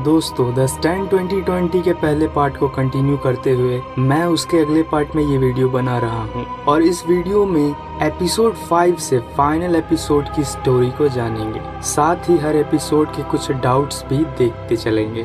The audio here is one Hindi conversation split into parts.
दोस्तों द स्टैंड 2020 के पहले पार्ट को कंटिन्यू करते हुए मैं उसके अगले पार्ट में ये वीडियो बना रहा हूँ और इस वीडियो में एपिसोड 5 से फाइनल एपिसोड की स्टोरी को जानेंगे। साथ ही हर एपिसोड के कुछ डाउट्स भी देखते चलेंगे।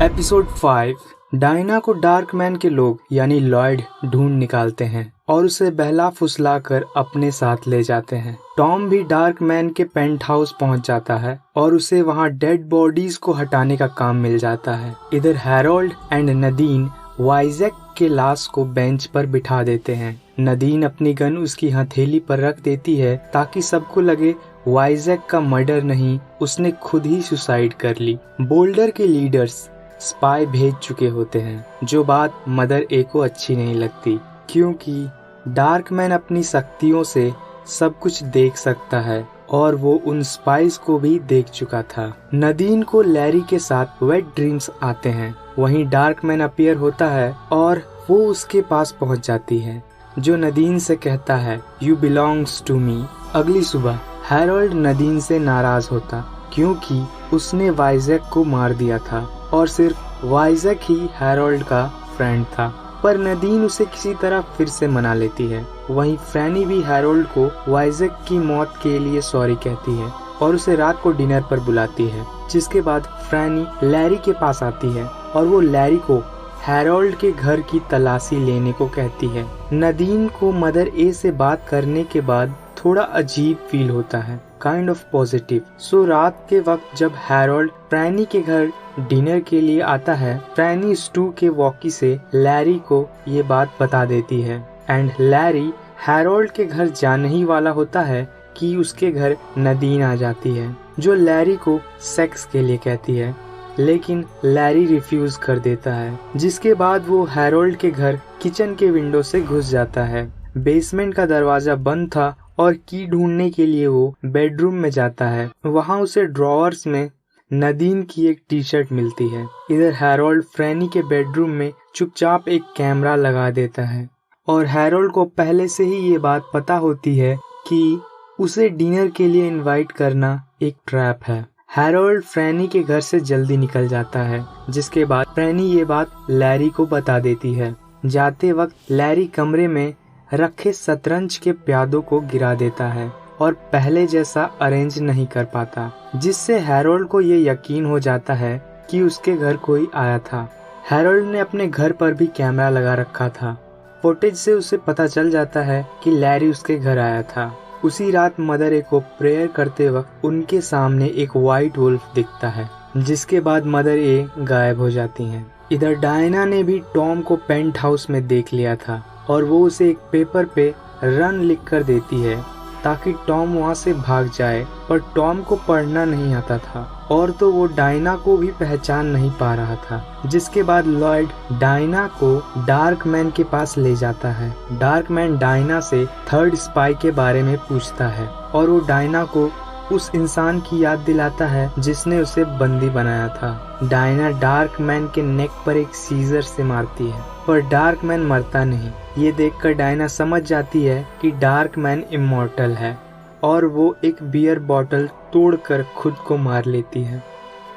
एपिसोड 5। डायना को डार्क मैन के लोग यानी लॉयड ढूंढ निकालते हैं और उसे बहला फुसला कर अपने साथ ले जाते हैं। टॉम भी डार्क मैन के पेंट हाउस पहुंच जाता है और उसे वहां डेड बॉडीज को हटाने का काम मिल जाता है। इधर हैरोल्ड एंड नदीन वाइजैक के लाश को बेंच पर बिठा देते हैं। नदीन अपनी गन उसकी हथेली पर रख देती है ताकि सबको लगे वाइजैक का मर्डर नहीं, उसने खुद ही सुसाइड कर ली। बोल्डर के लीडर्स स्पाई भेज चुके होते हैं, जो बात मदर ए को अच्छी नहीं लगती क्योंकि डार्क मैन अपनी शक्तियों से सब कुछ देख सकता है और वो उन स्पाइस को भी देख चुका था। नदीन को लैरी के साथ वेट ड्रीम्स आते हैं। वहीं डार्क मैन अपीयर होता है और वो उसके पास पहुंच जाती है, जो नदीन से कहता है यू बिलोंग्स टू मी। अगली सुबह हैरोल्ड नदीन से नाराज होता क्योंकि उसने वाइजैक को मार दिया था और सिर्फ वाइजैक ही हैरोल्ड का फ्रेंड था, पर नदीन उसे किसी तरह फिर से मना लेती है। वहीं फ्रैनी भी हैरोल्ड को वाइजैक की मौत के लिए सॉरी कहती है और उसे रात को डिनर पर बुलाती है, जिसके बाद फ्रैनी लैरी के पास आती है और वो लैरी को हैरोल्ड के घर की तलाशी लेने को कहती है। नदीन को मदर ए से बात करने के बाद थोड़ा अजीब फील होता है, काइंड ऑफ पॉजिटिव। सो रात के वक्त जब हैरोल्ड फ्रैनी के घर डिनर के लिए आता है, फ्रैनी स्टू के वॉकी से लैरी को ये बात बता देती है एंड लैरी हैरोल्ड के घर जाने ही वाला होता है कि उसके घर नदीन आ जाती है, जो लैरी को सेक्स के लिए कहती है, लेकिन लैरी रिफ्यूज कर देता है। जिसके बाद वो हैरोल्ड के घर किचन के विंडो से घुस जाता है। बेसमेंट का दरवाजा बंद था और की ढूंढने के लिए वो बेडरूम में जाता है। वहाँ उसे ड्रॉवर्स में नदीन की एक टी शर्ट मिलती है। इधर हैरोल्ड फ्रैनी के बेडरूम में चुपचाप एक कैमरा लगा देता है और हैरोल्ड को पहले से ही ये बात पता होती है कि उसे डिनर के लिए इनवाइट करना एक ट्रैप है। हैरोल्ड फ्रैनी के घर से जल्दी निकल जाता है, जिसके बाद फ्रैनी ये बात लैरी को बता देती है। जाते वक्त लैरी कमरे में रखे शतरंज के प्यादों को गिरा देता है और पहले जैसा अरेंज नहीं कर पाता, जिससे हैरोल्ड को ये यकीन हो जाता है कि उसके घर कोई आया था। हैरोल्ड ने अपने घर पर भी कैमरा लगा रखा था। फुटेज से उसे पता चल जाता है कि लैरी उसके घर आया था। उसी रात मदर ए को प्रेयर करते वक्त उनके सामने एक व्हाइट वुल्फ दिखता है, जिसके बाद मदर ए गायब हो जाती हैं। इधर डायना ने भी टॉम को पेंट हाउस में देख लिया था और वो उसे एक पेपर पे रन लिख कर देती है ताकि टॉम वहाँ से भाग जाए, पर टॉम को पढ़ना नहीं आता था और तो वो डायना को भी पहचान नहीं पा रहा था। जिसके बाद लॉयड डायना को डार्क मैन के पास ले जाता है। डार्क मैन डायना से थर्ड स्पाई के बारे में पूछता है और वो डायना को उस इंसान की याद दिलाता है जिसने उसे बंदी बनाया था। डायना डार्क मैन के नेक पर एक सीजर से मारती है, पर डार्क मैन मरता नहीं। ये देखकर डायना समझ जाती है कि डार्क मैन इमॉर्टल है और वो एक बियर बॉटल तोड़कर खुद को मार लेती है।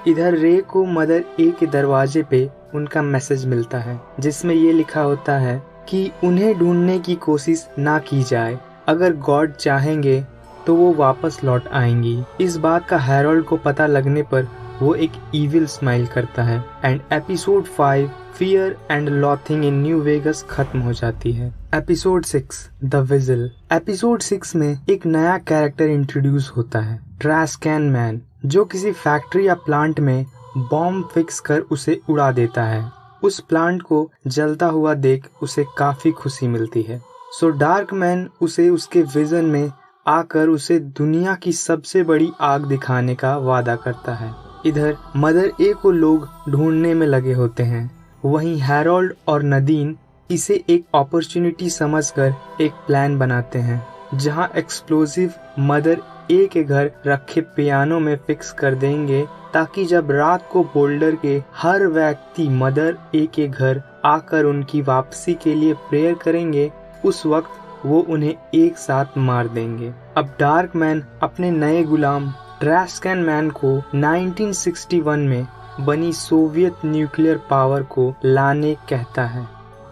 इधर रे को मदर ए के दरवाजे पे उनका मैसेज मिलता है, जिसमें ये लिखा होता है कि उन्हें ढूंढने की कोशिश ना की जाए, अगर गॉड चाहेंगे तो वो वापस लौट आएंगी। इस बात का हैरोल्ड को पता लगने पर वो एक इविल स्माइल करता है and episode 5 fear and loathing in New Vegas खत्म हो जाती है। Episode 6 the vigil. एपिसोड 6 में एक नया कैरेक्टर इंट्रोड्यूस होता है, ट्रैश कैन मैन, जो किसी फैक्ट्री या प्लांट में बॉम्ब फिक्स कर उसे उड़ा देता है। उस प्लांट को जलता हुआ देख उसे काफी खुशी मिलती है। सो डार्क मैन उसे उसके विजन में आकर उसे दुनिया की सबसे बड़ी आग दिखाने का वादा करता है। इधर मदर ए को लोग ढूंढने में लगे होते हैं। वहीं हैरोल्ड और नदीन इसे एक अपॉर्चुनिटी समझकर एक प्लान बनाते हैं, जहां एक्सप्लोसिव मदर ए के घर रखे पियानो में फिक्स कर देंगे ताकि जब रात को बोल्डर के हर व्यक्ति मदर ए के घर आकर उनकी वापसी के लिए प्रेयर करेंगे, उस वक्त वो उन्हें एक साथ मार देंगे। अब डार्क मैन अपने नए गुलाम ड्रैस्कैन मैन को 1961 में बनी सोवियत न्यूक्लियर पावर को लाने कहता है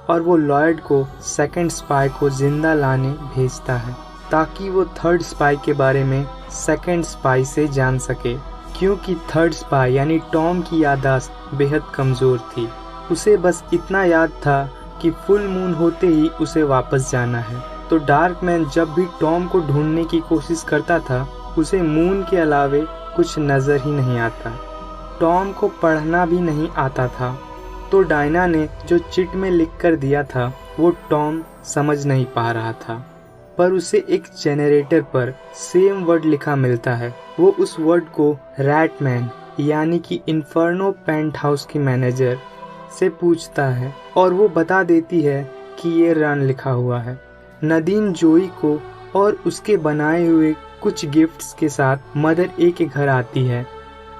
और वो लॉयड को सेकंड स्पाई को जिंदा लाने भेजता है ताकि वो थर्ड स्पाई के बारे में सेकंड स्पाई से जान सके, क्योंकि थर्ड स्पाई यानी टॉम की याददाश्त बेहद कमजोर थी। उसे बस इतना याद था कि फुल मून होते ही उसे वापस जाना है। तो डार्क मैन जब भी टॉम को ढूंढने की कोशिश करता था उसे मून के अलावे कुछ नजर ही नहीं आता। टॉम को पढ़ना भी नहीं आता था, तो डायना ने जो चिट में लिख कर दिया था वो टॉम समझ नहीं पा रहा था, पर उसे एक जनरेटर पर सेम वर्ड लिखा मिलता है। वो उस वर्ड को रैटमैन यानी कि इन्फर्नो पेंट हाउस की मैनेजर से पूछता है और वो बता देती है कि ये रन लिखा हुआ है। नदीन जोई को और उसके बनाए हुए कुछ गिफ्ट्स के साथ मदर ए के घर आती है,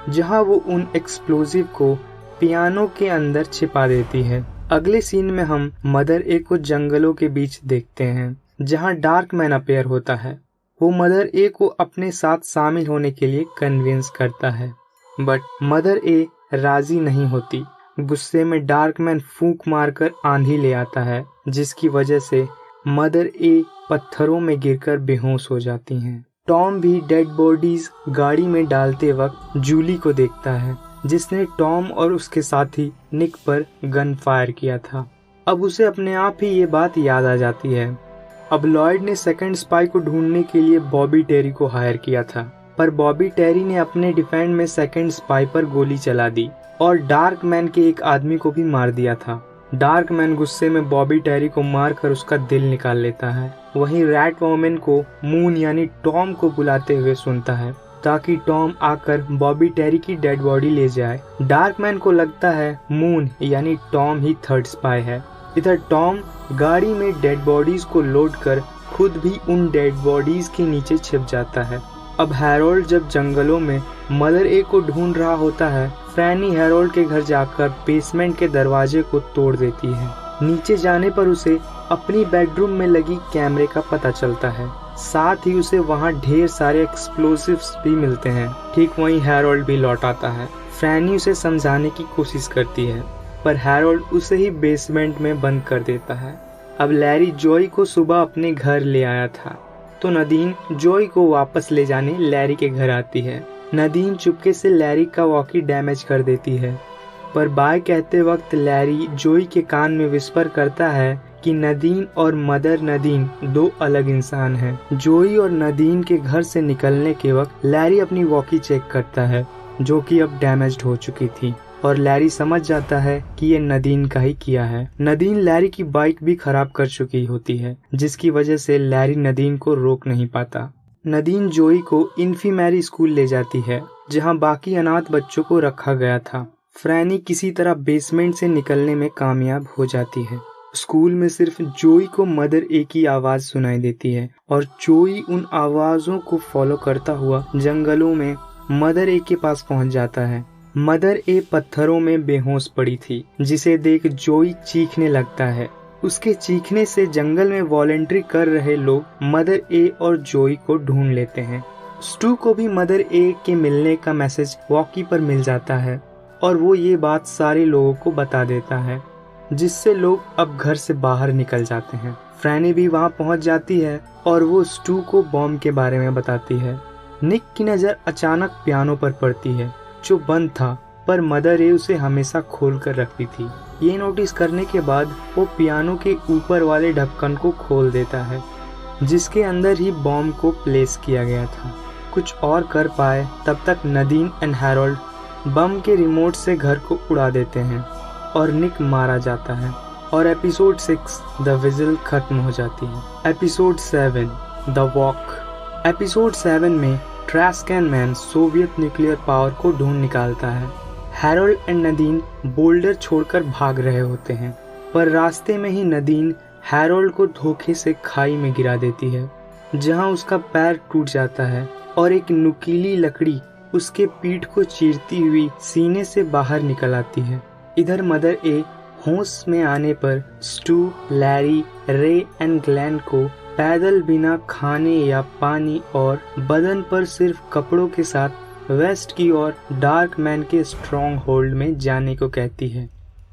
जहां वो उन एक्सप्लोजिव को पियानो के अंदर छिपा देती है। अगले सीन में हम मदर ए को जंगलों के बीच देखते हैं जहां डार्क मैन अपीयर होता है। वो मदर ए को अपने साथ शामिल होने के लिए कन्विंस करता है, बट मदर ए राजी नहीं होती। गुस्से में डार्क मैन फूंक मारकर आंधी ले आता है, जिसकी वजह से मदर ए पत्थरों में गिरकर बेहोश हो जाती हैं। टॉम भी डेड बॉडीज गाड़ी में डालते वक्त जूली को देखता है, जिसने टॉम और उसके साथी निक पर गन फायर किया था। अब उसे अपने आप ही ये बात याद आ जाती है। अब लॉयड ने सेकंड स्पाई को ढूंढने के लिए बॉबी टेरी को हायर किया था, पर बॉबी टेरी ने अपने डिफेंड में सेकंड स्पाई पर गोली चला दी और डार्क मैन के एक आदमी को भी मार दिया था। डार्क मैन गुस्से में बॉबी टेरी को मारकर उसका दिल निकाल लेता है। वहीं रैट वोमन को मून यानी टॉम को बुलाते हुए सुनता है ताकि टॉम आकर बॉबी टेरी की डेड बॉडी ले जाए। डार्क मैन को लगता है मून यानी टॉम ही थर्ड स्पाई है। इधर टॉम गाड़ी में डेड बॉडीज को लोड कर खुद भी उन डेड बॉडीज के नीचे छिप जाता है। अब हैरोल्ड जब जंगलों में मदर ए को ढूंढ रहा होता है, फ्रैनी हैरोल्ड के घर जाकर बेसमेंट के दरवाजे को तोड़ देती है। नीचे जाने पर उसे अपनी बेडरूम में लगी कैमरे का पता चलता है, साथ ही उसे वहां ढेर सारे एक्सप्लोसिव्स भी मिलते हैं। ठीक वहीं हैरोल्ड भी लौट आता है। फ्रैनी उसे समझाने की कोशिश करती है, पर हैरोल्ड उसे ही बेसमेंट में बंद कर देता है। अब लैरी जॉय को सुबह अपने घर ले आया था, तो नदीन जॉय को वापस ले जाने लैरी के घर आती है। नदीन चुपके से लैरी का वॉकी डैमेज कर देती है, पर बाय कहते वक्त लैरी जॉय के कान में विस्पर करता है कि नदीन और मदर नदीन दो अलग इंसान हैं। जॉय और नदीन के घर से निकलने के वक्त लैरी अपनी वॉकी चेक करता है, जो कि अब डैमेज्ड हो चुकी थी, और लैरी समझ जाता है कि ये नदीन का ही किया है। नदीन लैरी की बाइक भी खराब कर चुकी होती है, जिसकी वजह से लैरी नदीन को रोक नहीं पाता। नदीन जॉय को इन्फीमेरी स्कूल ले जाती है, जहां बाकी अनाथ बच्चों को रखा गया था। फ्रैनी किसी तरह बेसमेंट से निकलने में कामयाब हो जाती है। स्कूल में सिर्फ जॉय को मदर ए की आवाज सुनाई देती है और जॉय उन आवाजों को फॉलो करता हुआ जंगलों में मदर ए के पास पहुंच जाता है। मदर ए पत्थरों में बेहोश पड़ी थी, जिसे देख जॉय चीखने लगता है। उसके चीखने से जंगल में वॉलंटरी कर रहे लोग मदर ए और जॉय को ढूंढ लेते हैं। स्टू को भी मदर ए के मिलने का मैसेज वॉकी पर मिल जाता है और वो ये बात सारे लोगों को बता देता है, जिससे लोग अब घर से बाहर निकल जाते हैं। फ्रैनी भी वहां पहुंच जाती है और वो स्टू को बॉम्ब के बारे में बताती है। निक की नजर अचानक पियानो पर पड़ती है, जो बंद था, पर मदर ए उसे हमेशा खोल कर रखती थी। ये नोटिस करने के बाद वो पियानो के ऊपर वाले ढक्कन को खोल देता है, जिसके अंदर ही बॉम्ब को प्लेस किया गया था। कुछ और कर पाए तब तक नदीन एंड हैरोल्ड बम के रिमोट से घर को उड़ा देते हैं और निक मारा जाता है और एपिसोड 6 द विजिल खत्म हो जाती है। Episode 7 the walk. एपिसोड 7 में ड्रैस्कैन मैन सोवियत न्यूक्लियर पावर को ढूंढ निकालता है। हैरोल्ड एंड नदीन बोल्डर छोड़कर भाग रहे होते हैं, पर रास्ते में ही नदीन हैरोल्ड को धोखे से खाई में गिरा देती है, जहां उसका पैर टूट जाता है और एक नुकीली लकड़ी उसके पीठ को चीरती हुई सीने से बाहर निकल आती है। इधर मदर ए होश में आने पर स्टू, लैरी, रे एंड ग्लैन को पैदल बिना खाने या पानी और बदन पर सिर्फ कपड़ों के साथ वेस्ट की ओर डार्क मैन के स्ट्रॉन्ग होल्ड में जाने को कहती है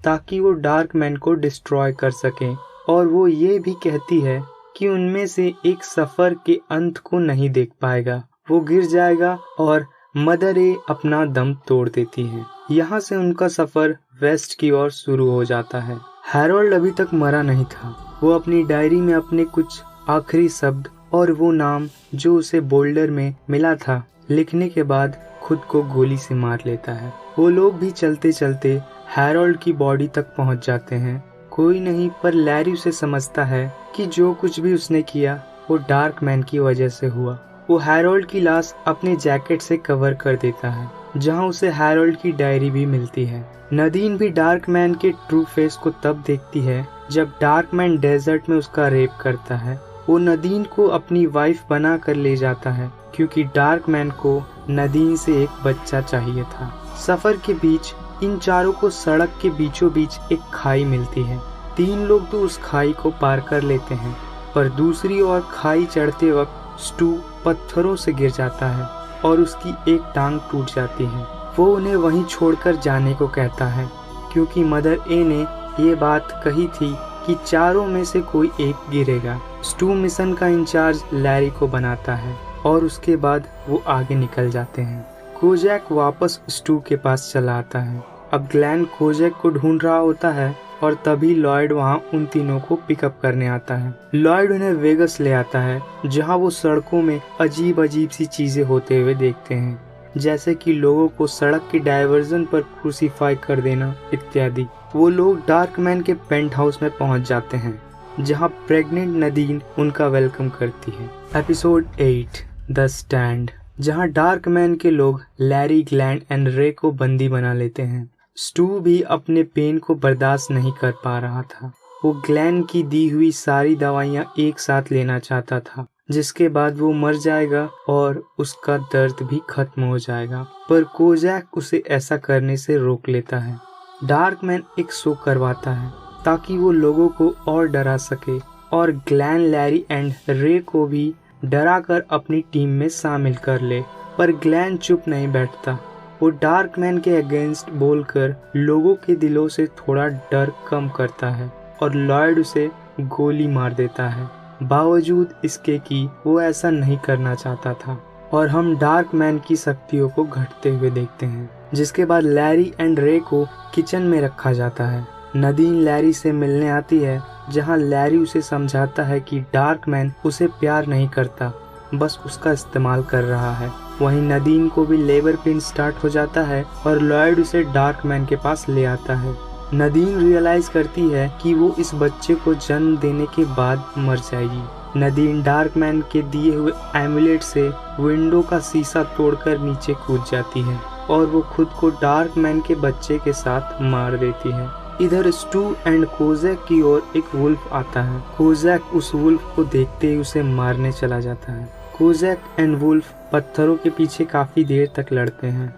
ताकि वो डार्क मैन को डिस्ट्रॉय कर सके। और वो ये भी कहती है कि उनमें से एक सफर के अंत को नहीं देख पाएगा, वो गिर जाएगा और मदर ए अपना दम तोड़ देती है। यहाँ से उनका सफर वेस्ट की ओर शुरू हो जाता है। हैरोल्ड अभी तक मरा नहीं था। वो अपनी डायरी में अपने कुछ आखिरी शब्द और वो नाम जो उसे बोल्डर में मिला था लिखने के बाद खुद को गोली से मार लेता है। वो लोग भी चलते चलते हैरोल्ड की बॉडी तक पहुंच जाते हैं। कोई नहीं पर लैरी उसे समझता है कि जो कुछ भी उसने किया वो डार्क मैन की वजह से हुआ। वो हैरोल्ड की लाश अपने जैकेट से कवर कर देता है जहां उसे हैरोल्ड की डायरी भी मिलती है। नदीन भी डार्क मैन के ट्रू फेस को तब देखती है जब डार्क मैन डेजर्ट में उसका रेप करता है। वो नदीन को अपनी वाइफ बना कर ले जाता है क्योंकि डार्क मैन को नदीन से एक बच्चा चाहिए था। सफर के बीच इन चारों को सड़क के बीचों बीच एक खाई मिलती है। 3 लोग तो उस खाई को पार कर लेते हैं पर दूसरी ओर खाई चढ़ते वक्त स्टू पत्थरों से गिर जाता है और उसकी एक टांग टूट जाती है। वो उन्हें वहीं छोड़कर जाने को कहता है क्योंकि मदर ए ने ये बात कही थी कि चारों में से कोई एक गिरेगा। स्टू मिशन का इंचार्ज लैरी को बनाता है और उसके बाद वो आगे निकल जाते हैं। कोजैक वापस स्टू के पास चला आता है। अब ग्लैन कोजैक को ढूंढ रहा होता है और तभी लॉयड वहां उन तीनों को पिकअप करने आता है। लॉयड उन्हें वेगस ले आता है जहां वो सड़कों में अजीब अजीब सी चीजें होते हुए देखते हैं जैसे कि लोगों को सड़क के डायवर्जन पर क्रूसीफाई कर देना इत्यादि। वो लोग डार्क मैन के पेंट हाउस में पहुंच जाते हैं जहां प्रेग्नेंट नदीन उनका वेलकम करती है। एपिसोड 8 द स्टैंड, जहां डार्क मैन के लोग लैरी, ग्लैन एंड रे को बंदी बना लेते हैं। स्टू भी अपने पेन को बर्दाश्त नहीं कर पा रहा था। वो ग्लैन की दी हुई सारी दवाइयां एक साथ लेना चाहता था जिसके बाद वो मर जाएगा और उसका दर्द भी खत्म हो जाएगा, पर कोजैक उसे ऐसा करने से रोक लेता है। डार्क मैन एक शो करवाता है ताकि वो लोगों को और डरा सके और ग्लैन, लैरी एंड रे को भी डरा कर अपनी टीम में शामिल कर ले, पर ग्लैन चुप नहीं बैठता। वो डार्क मैन के अगेंस्ट बोलकर लोगों के दिलों से थोड़ा डर कम करता है और लॉयड उसे गोली मार देता है, बावजूद इसके कि वो ऐसा नहीं करना चाहता था। और हम डार्क मैन की शक्तियों को घटते हुए देखते हैं, जिसके बाद लैरी एंड रे को किचन में रखा जाता है। नदीन लैरी से मिलने आती है जहां लैरी उसे समझाता है कि डार्क मैन उसे प्यार नहीं करता, बस उसका इस्तेमाल कर रहा है। वहीं नदीन को भी लेबर पेन स्टार्ट हो जाता है और लॉयड उसे डार्क मैन के पास ले आता है। नदीन रियलाइज करती है कि वो इस बच्चे को जन्म देने के बाद मर जाएगी। नदीन डार्क मैन के दिए हुए एमुलेट से विंडो का शीशा तोड़कर नीचे कूद जाती है और वो खुद को डार्क मैन के बच्चे के साथ मार देती है। इधर स्टू एंड कोजैक की ओर एक वुल्फ आता है। कोजैक उस वुल्फ को देखते ही उसे मारने चला जाता है। कोजैक एंड वुल्फ पत्थरों के पीछे काफी देर तक लड़ते हैं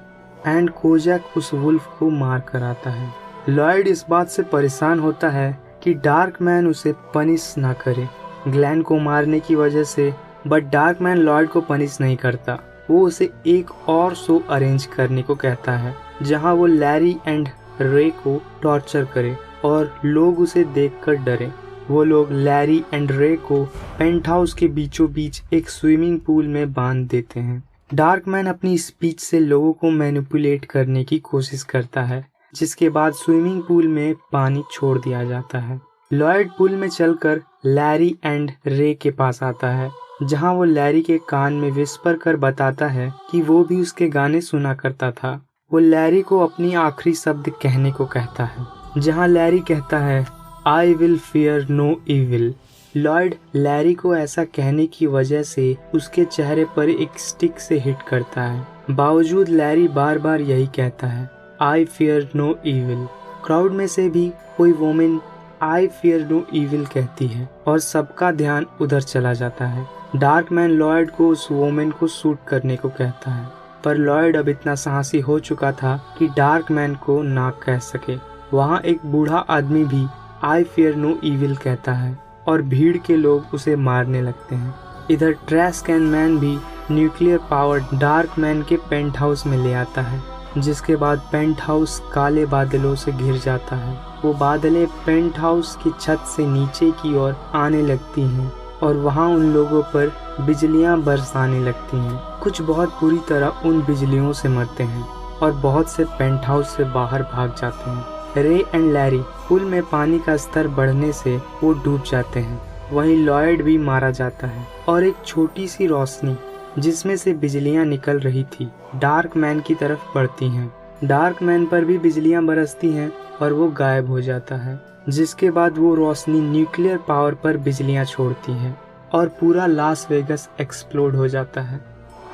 एंड कोजैक उस वुल्फ को मार कर आता है। लॉयड इस बात से परेशान होता है कि डार्क मैन उसे पनिश ना करे ग्लैन को मारने की वजह से, बट डार्क मैन लॉयड को पनिश नहीं करता। वो उसे एक और शो अरेंज करने को कहता है जहां वो लैरी एंड रे को टॉर्चर करे और लोग उसे देखकर डरे। वो लोग लैरी एंड रे को पेंट हाउस के बीचों बीच एक स्विमिंग पूल में बांध देते हैं। डार्क मैन अपनी स्पीच से लोगों को मैनिपुलेट करने की कोशिश करता है, जिसके बाद स्विमिंग पूल में पानी छोड़ दिया जाता है। लॉयड पूल में चलकर लैरी एंड रे के पास आता है जहां वो लैरी के कान में विस्पर कर बताता है कि वो भी उसके गाने सुना करता था। वो लैरी को अपनी आखिरी शब्द कहने को कहता है जहां लैरी कहता है I will fear no evil. Lloyd Larry को ऐसा कहने की वजह से उसके चेहरे पर एक स्टिक से हिट करता है, बावजूद लैरी बार बार यही कहता है I fear no evil. Crowd में से भी कोई women I fear no evil कहती है और सबका ध्यान उधर चला जाता है। डार्क मैन लॉयड को उस वोमेन को शूट करने को कहता है, पर लॉयड अब इतना साहसी हो चुका था कि डार्क मैन को ना कह सके। वहाँ एक बूढ़ा आदमी भी आई फियर नो इविल कहता है और भीड़ के लोग उसे मारने लगते हैं। इधर ट्रैश कैन मैन भी न्यूक्लियर पावर्ड डार्क मैन के पेंट हाउस में ले आता है, जिसके बाद पेंट हाउस काले बादलों से घिर जाता है। वो बादलें पेंट हाउस की छत से नीचे की ओर आने लगती हैं और वहाँ उन लोगों पर बिजलियाँ बरसाने लगती हैं। कुछ बहुत बुरी तरह उन बिजलियों से मरते हैं और बहुत से पेंट हाउस से बाहर भाग जाते हैं। रे एंड लैरी पुल में पानी का स्तर बढ़ने से वो डूब जाते हैं। वहीं लॉयड भी मारा जाता है और एक छोटी सी रोशनी जिसमें से बिजलियां निकल रही थी डार्क मैन की तरफ बढ़ती हैं। डार्क मैन पर भी बिजलियां बरसती हैं और वो गायब हो जाता है, जिसके बाद वो रोशनी न्यूक्लियर पावर पर बिजलियां छोड़ती है और पूरा लास वेगस एक्सप्लोड हो जाता है।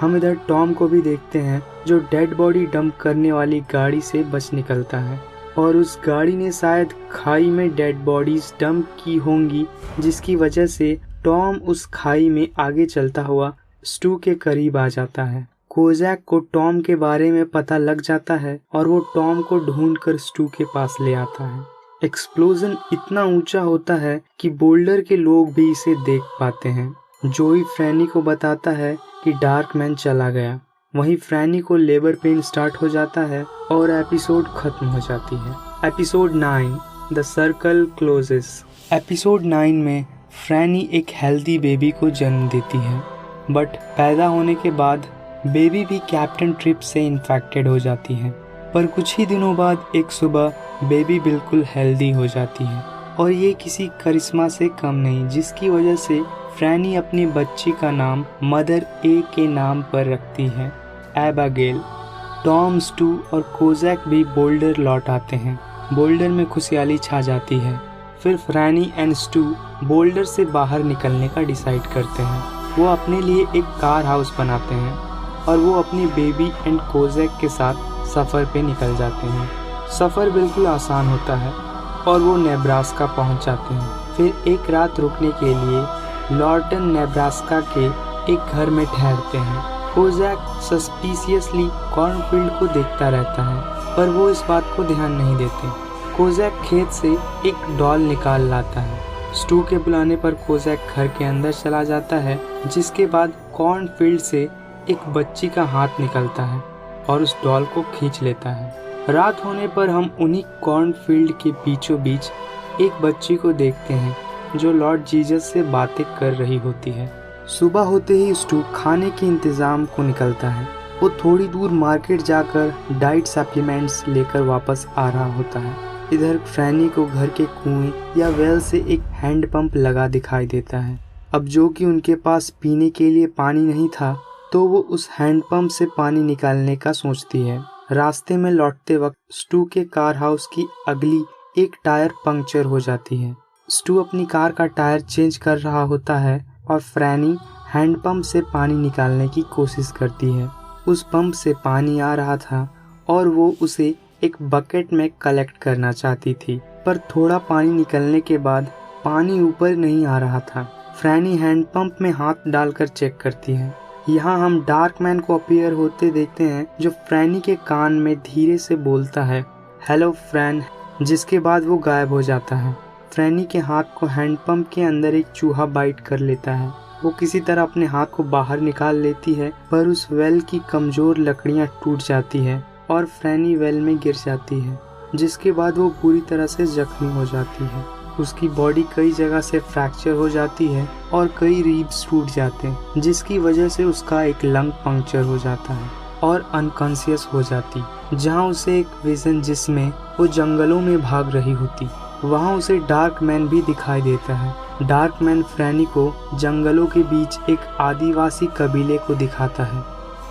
हम इधर टॉम को भी देखते हैं जो डेड बॉडी डंप करने वाली गाड़ी से बच निकलता है और उस गाड़ी ने शायद खाई में डेड बॉडीज डंप की होंगी, जिसकी वजह से टॉम उस खाई में आगे चलता हुआ स्टू के करीब आ जाता है। कोजैक को टॉम के बारे में पता लग जाता है और वो टॉम को ढूंढकर स्टू के पास ले आता है। एक्सप्लोजन इतना ऊंचा होता है कि बोल्डर के लोग भी इसे देख पाते हैं। जोई फ्रैनी को बताता है कि डार्क मैन चला गया। वहीं फ्रैनी को लेबर पेन स्टार्ट हो जाता है और एपिसोड खत्म हो जाती है। Episode 9 the circle closes. Episode 9 में फ्रैनी एक हेल्दी बेबी को जन्म देती है, बट पैदा होने के बाद बेबी भी कैप्टन ट्रिप से इन्फेक्टेड हो जाती है। पर कुछ ही दिनों बाद एक सुबह बेबी बिल्कुल हेल्दी हो जाती है और ये किसी करिश्मा से कम नहीं, जिसकी वजह से फ्रैनी अपनी बच्ची का नाम मदर ए के नाम पर रखती है, एबागेल। टॉम, स्टू और कोजैक भी बोल्डर लौट आते हैं। बोल्डर में खुशहाली छा जाती है। फिर फ्रैनी एंड स्टू बोल्डर से बाहर निकलने का डिसाइड करते हैं। वो अपने लिए एक कार हाउस बनाते हैं और वो अपनी बेबी एंड कोजैक के साथ सफ़र पे निकल जाते हैं। सफ़र बिल्कुल आसान होता है और वो नेब्रास्का पहुंच जाते हैं। फिर एक रात रुकने के लिए लॉर्टन, नेब्रास्का के एक घर में ठहरते हैं। कोजैक सस्पिशियसली कॉर्नफील्ड को देखता रहता है, पर वो इस बात को ध्यान नहीं देते। कोजैक खेत से एक डॉल निकाल लाता है। स्टू के बुलाने पर कोजैक घर के अंदर चला जाता है, जिसके बाद कॉर्नफील्ड से एक बच्ची का हाथ निकलता है और उस डॉल को खींच लेता है। रात होने पर हम उन्हीं कॉर्नफील्ड के बीचों बीच एक बच्ची को देखते हैं जो लॉर्ड जीसस से बातें कर रही होती है। सुबह होते ही स्टू खाने के इंतजाम को निकलता है। वो थोड़ी दूर मार्केट जाकर डाइट सप्लीमेंट्स लेकर वापस आ रहा होता है। इधर फ्रैनी को घर के कुएं या वेल से एक हैंडपंप लगा दिखाई देता है। अब जो कि उनके पास पीने के लिए पानी नहीं था, तो वो उस हैंडपंप से पानी निकालने का सोचती है। रास्ते में लौटते वक्त स्टू के कार हाउस की अगली एक टायर पंक्चर हो जाती है। स्टू अपनी कार का टायर चेंज कर रहा होता है और फ्रैनी हैंडपंप से पानी निकालने की कोशिश करती है। उस पंप से पानी आ रहा था और वो उसे एक बकेट में कलेक्ट करना चाहती थी, पर थोड़ा पानी निकलने के बाद पानी ऊपर नहीं आ रहा था। फ्रैनी हैंडपंप में हाथ डालकर चेक करती है। यहाँ हम डार्क मैन को अपीयर होते देखते हैं, जो फ्रैनी के कान में धीरे से बोलता है, हेलो फ्रैन, जिसके बाद वो गायब हो जाता है। फ्रैनी के हाथ को हैंडपंप के अंदर एक चूहा बाइट कर लेता है। वो किसी तरह अपने हाथ को बाहर निकाल लेती है, पर उस वेल की कमजोर लकड़ियाँ टूट जाती है और फ्रैनी वेल में गिर जाती है, जिसके बाद वो पूरी तरह से जख्मी हो जाती है। उसकी बॉडी कई जगह से फ्रैक्चर हो जाती है और कई रिब्स टूट जाते हैं, जिसकी वजह से उसका एक लंग पंक्चर हो जाता है और अनकॉन्शियस हो जाती। जहाँ उसे एक विजन जिसमें वो जंगलों में भाग रही होती, वहाँ उसे डार्क मैन भी दिखाई देता है। डार्क मैन फ्रैनी को जंगलों के बीच एक आदिवासी कबीले को दिखाता है,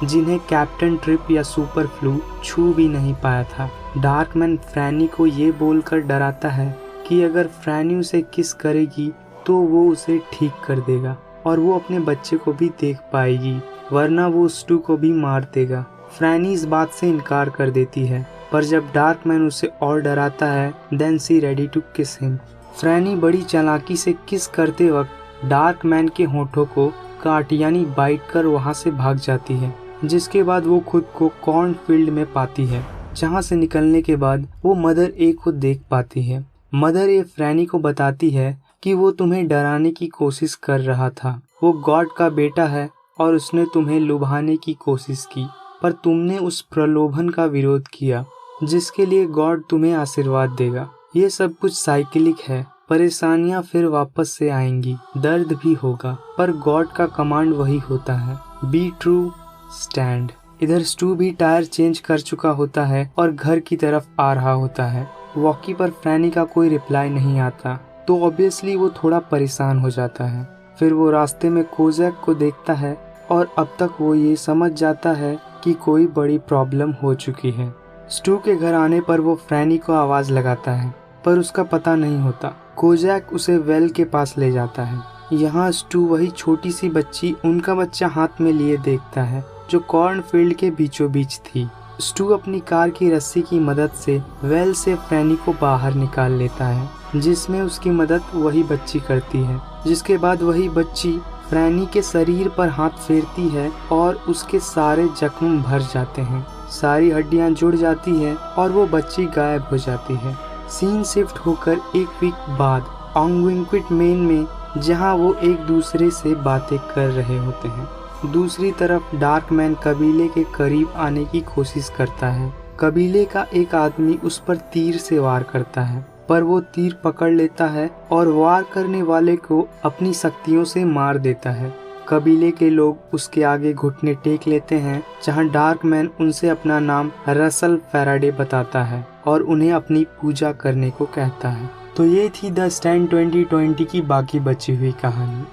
जिन्हें कैप्टन ट्रिप या सुपर फ्लू छू भी नहीं पाया था। डार्क मैन फ्रैनी को ये बोलकर डराता है कि अगर फ्रैनी उसे किस करेगी तो वो उसे ठीक कर देगा और वो अपने बच्चे को भी देख पाएगी, वरना वो स्टू को भी मार देगा। फ्रैनी इस बात से इनकार कर देती है, पर जब डार्क मैन उसे और डराता है, देन शी रेडी टू किस हिम। फ्रैनी बड़ी चालाकी से किस करते वक्त डार्क मैन के होठों को काट यानी बाइट कर वहाँ से भाग जाती है, जिसके बाद वो खुद को कॉर्नफील्ड में पाती है, जहाँ से निकलने के बाद वो मदर ए को देख पाती है। मदर ये फ्रैनी को बताती है कि वो तुम्हें डराने की कोशिश कर रहा था। वो गॉड का बेटा है और उसने तुम्हें लुभाने की कोशिश की, पर तुमने उस प्रलोभन का विरोध किया, जिसके लिए गॉड तुम्हें आशीर्वाद देगा। ये सब कुछ साइकिलिक है, परेशानियां फिर वापस से आएंगी, दर्द भी होगा, पर गॉड का कमांड वही होता है, बी ट्रू, स्टैंड। इधर स्टू भी टायर चेंज कर चुका होता है और घर की तरफ आ रहा होता है। वॉकी पर फ्रैनी का कोई रिप्लाई नहीं आता, तो ऑब्वियसली वो थोड़ा परेशान हो जाता है। फिर वो रास्ते में कोजैक को देखता है और अब तक वो ये समझ जाता है कि कोई बड़ी प्रॉब्लम हो चुकी है। स्टू के घर आने पर वो फ्रैनी को आवाज लगाता है, पर उसका पता नहीं होता। कोजैक उसे वेल के पास ले जाता है। यहाँ स्टू वही छोटी सी बच्ची उनका बच्चा हाथ में लिए देखता है, जो कॉर्नफील्ड के बीचों बीच थी। स्टू अपनी कार की रस्सी की मदद से वेल से फ्रैनी को बाहर निकाल लेता है, जिसमें उसकी मदद वही बच्ची करती है। जिसके बाद वही बच्ची फ्रैनी के शरीर पर हाथ फेरती है और उसके सारे जख्म भर जाते हैं, सारी हड्डियां जुड़ जाती हैं और वो बच्ची गायब हो जाती है। सीन शिफ्ट होकर एक वीक बाद ऑंगविंक्विट मेन में, जहां वो एक दूसरे से बातें कर रहे होते हैं। दूसरी तरफ डार्कमैन कबीले के करीब आने की कोशिश करता है। कबीले का एक आदमी उस पर तीर से वार करता है, पर वो तीर पकड़ लेता है और वार करने वाले को अपनी शक्तियों से मार देता है। कबीले के लोग उसके आगे घुटने टेक लेते हैं, जहां डार्कमैन उनसे अपना नाम रसल फैराडे बताता है और उन्हें अपनी पूजा करने को कहता है। तो ये थी द स्टैंड 2020 की बाकी बची हुई कहानी।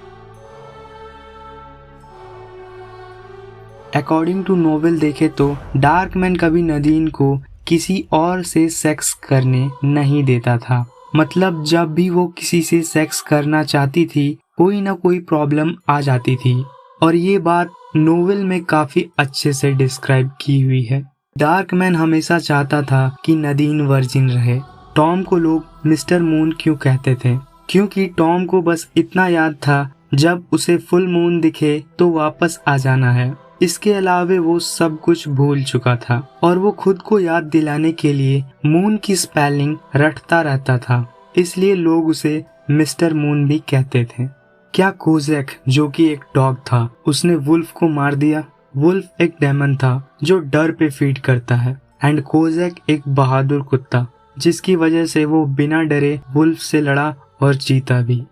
अकॉर्डिंग टू नोवेल देखे तो डार्कमैन कभी नदीन को किसी और से सेक्स करने नहीं देता था। मतलब जब भी वो किसी से सेक्स करना चाहती थी, कोई ना कोई प्रॉब्लम आ जाती थी, और ये बात नोवेल में काफी अच्छे से डिस्क्राइब की हुई है। डार्कमैन हमेशा चाहता था कि नदीन वर्जिन रहे। टॉम को लोग मिस्टर मून क्यों कहते थे? क्योंकि टॉम को बस इतना याद था, जब उसे फुल मून दिखे तो वापस आ जाना है। इसके अलावे वो सब कुछ भूल चुका था और वो खुद को याद दिलाने के लिए मून की स्पेलिंग रटता रहता था, इसलिए लोग उसे मिस्टर मून भी कहते थे। क्या कोजैक, जो कि एक डॉग था, उसने वुल्फ को मार दिया? वुल्फ एक डेमन था जो डर पे फीड करता है, एंड कोजैक एक बहादुर कुत्ता, जिसकी वजह से वो बिना डरे वुल्फ से लड़ा और जीता भी।